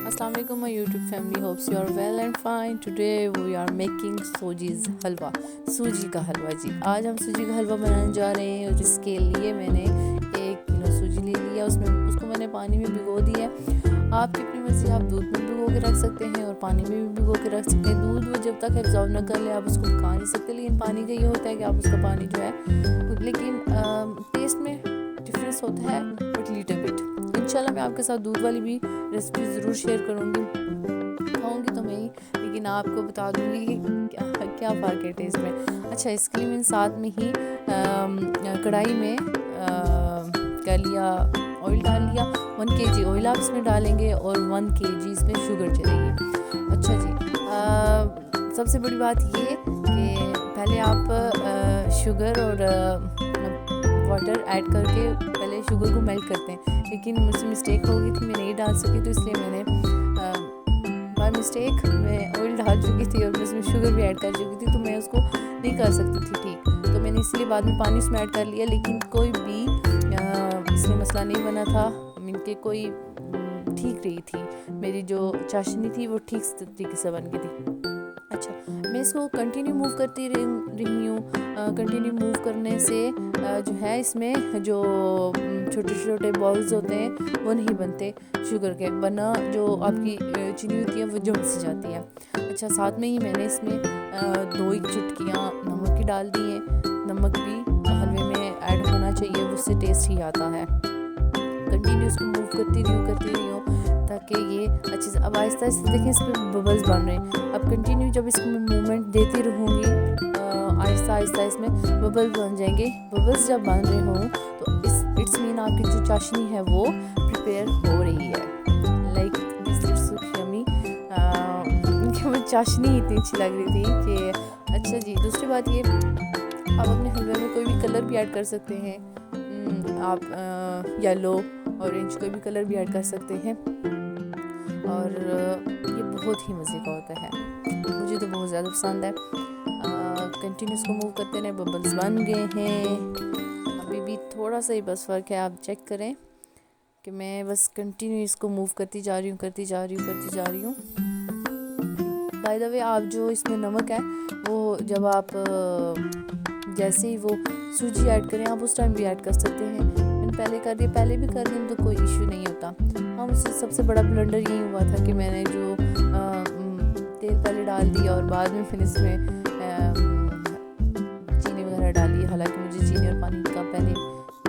Assalamu alaikum my YouTube family, hopes you are well and fine. Today we are making सूजी's हलवा, सूजी का हलवा जी। आज हम सूजी का हलवा बनाने जा रहे हैं और इसके लिए मैंने 1 किलो सूजी ले लिया। उसको मैंने पानी में भिगो दिया। आपकी अपनी मर्ज़ी, आप दूध में भिगो के रख सकते हैं और पानी में भी भिगो के रख सकते हैं। दूध वो जब तक एब्जॉर्ब न कर ले आप उसको खा नहीं सकते, लेकिन पानी का ये होता है कि आप उसका पानी जो है, लेकिन टेस्ट में डिफरेंस होता है बट लिटिल बिट। इंशाल्लाह मैं आपके साथ दूध वाली भी रेसिपी ज़रूर शेयर करूँगी, खाऊँगी तो मैं ही, लेकिन आपको बता दूँगी कि क्या फ़र्क है टेस्ट में। अच्छा, इसके लिए मैंने साथ में ही कढ़ाई में कर लिया, ऑयल डाल लिया। 1 kg ऑयल आप इसमें डालेंगे और 1 kg इसमें शुगर चलेगी। अच्छा जी, सबसे बड़ी बात ये कि पहले आप शुगर और वाटर ऐड करके पहले शुगर को मेल्ट करते हैं, लेकिन मुझसे मिस्टेक हो गई थी, मैं नहीं डाल सकी, तो इसलिए मैंने बाय मिस्टेक मैं ऑयल डाल चुकी थी और मैं इसमें शुगर भी ऐड कर चुकी थी, तो मैं उसको नहीं कर सकती थी ठीक। तो मैंने इसलिए बाद में पानी उसमें ऐड कर लिया, लेकिन कोई भी इसमें मसला नहीं बना था। इनके कोई ठीक रही थी, मेरी जो चाशनी थी वो ठीक तरीके से बन गई थी। अच्छा, मैं इसको कंटिन्यू मूव करती रही हूँ। कंटिन्यू मूव करने से जो है इसमें जो छोटे छोटे बॉल्स होते हैं वो नहीं बनते शुगर के, वरना जो आपकी चीनी होती है वो जम सी जाती है। अच्छा, साथ में ही मैंने इसमें 2 चुटकियाँ नमक की डाल दी हैं। नमक भी हलवे में ऐड होना चाहिए, उससे टेस्ट ही आता है। कंटिन्यू इसको मूव करती रही हूँ ताकि ये अच्छे से, अब आहिस्ता आहिस्ता देखें इसमें बबल्स बन रहे हैं। अब कंटिन्यू जब इसमें मूवमेंट देती रहूँगी, आहिस्ता आहिस्ता इसमें बबल्स बन जाएंगे। बबल्स जब बन रहे हों तो इट्स मीन आपकी जो चाशनी है वो प्रिपेयर हो रही है। Like this yummy. मुझे चाशनी इतनी अच्छी लग रही थी कि अच्छा जी। दूसरी बात ये, आप अपने हलवे में कोई भी कलर भी ऐड कर सकते हैं। आप येलो, ऑरेंज कोई भी कलर भी ऐड कर सकते हैं और ये बहुत ही मज़े का होता है, मुझे तो बहुत ज़्यादा पसंद है। कंटिन्यू इसको मूव करते रहे। बबल्स बन गए हैं, अभी भी थोड़ा सा ही बस फ़र्क है, आप चेक करें कि मैं बस कंटिन्यू इसको मूव करती जा रही हूँ। बाय द वे, आप जो इसमें नमक है वो जब आप जैसे ही वो सूजी ऐड करें आप उस टाइम भी ऐड कर सकते हैं। मैंने पहले भी कर दी तो कोई इशू नहीं होता। हाँ, मुझसे सबसे बड़ा ब्लंडर यही हुआ था कि मैंने जो तेल पहले डाल दिया और बाद में फिर इसमें चीनी वगैरह डाली। हालांकि मुझे चीनी और पानी का पहले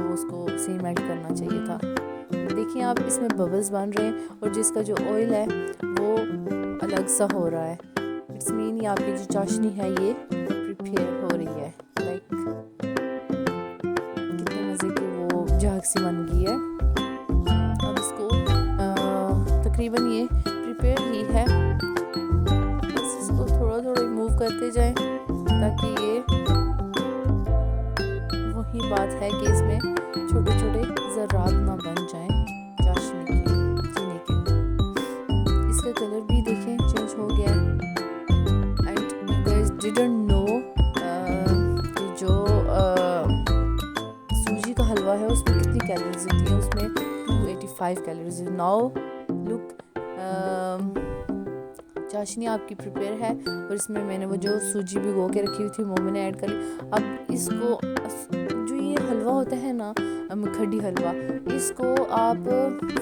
वो उसको सेम ऐड करना चाहिए था। देखिए, आप इसमें बबल्स बन रहे हैं और जिसका जो ऑयल है वो अलग सा हो रहा है। इट्स मीन ये आपकी जो चाशनी है ये प्रिपेयर हो रही है। लाइक कितने मज़े की वो झाग सी बन गई है। अब इसको तकरीबन ये प्रिपेयर ही है, बस इसको थोड़ा थोड़ा मूव करते जाएं ताकि ये वही बात है कि इसमें छोटे छोटे ज़र्रात ना बन जाएं चाशनी के, चीनी के। इसका कलर भी देखें चेंज हो गया है। And you guys didn't know कि जो सूजी का हलवा है उसमें कितनी कैलोरीज होती है। उसमें 285 कैलोरीज। नाउ लुक, चाशनी आपकी प्रिपेयर है और इसमें मैंने वो जो सूजी भिगो के रखी हुई थी वो मैंने ऐड कर ली। अब इसको, जो ये हलवा होता है ना, मखडी हलवा, इसको आप,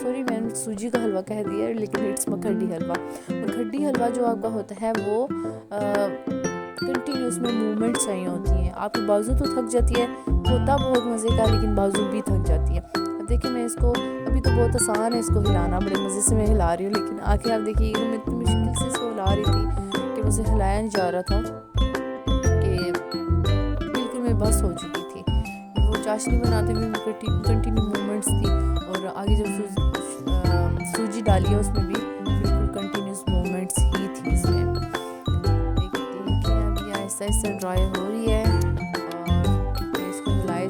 सॉरी मैंने सूजी का हलवा कह दिया, लेकिन इट्स मखडी हलवा। मखडी हलवा जो आपका होता है वो कंटिन्यू उसमें मूवमेंट चाहिए होती हैं। आपकी बाजू तो थक जाती है, होता बहुत मज़े का, लेकिन बाजू भी थक जाती है। अब देखिए, मैं इसको, अभी तो बहुत आसान है इसको हिलाना, बड़े मज़े से मैं हिला रही हूँ, लेकिन आगे आप देखिए मैं इतनी मुश्किल से इसको हिला रही थी कि मुझे हिलाया नहीं जा रहा था, कि बिल्कुल मैं बस हो चुकी थी। वो चाशनी बनाते हुए कंटिन्यू मूवमेंट्स थी और आगे जब सूजी डाली है उसमें भी बिल्कुल कंटिन्यूस मूवमेंट्स ही थी इसमें। अभी आहिस्ता आहिस्ता ड्राई हो रही है और मैं इसको हिलाई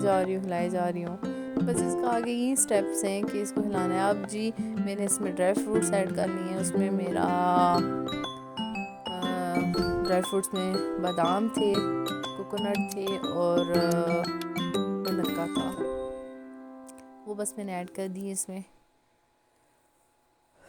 जा रही हूँ। बस इसका आगे ये स्टेप्स हैं कि इसको हिलाना है। अब जी मैंने इसमें ड्राई फ्रूट्स ऐड कर लिए हैं। उसमें मेरा ड्राई फ्रूट्स में बादाम थे, कोकोनट थे और मनक्का था, वो बस मैंने ऐड कर दिए इसमें।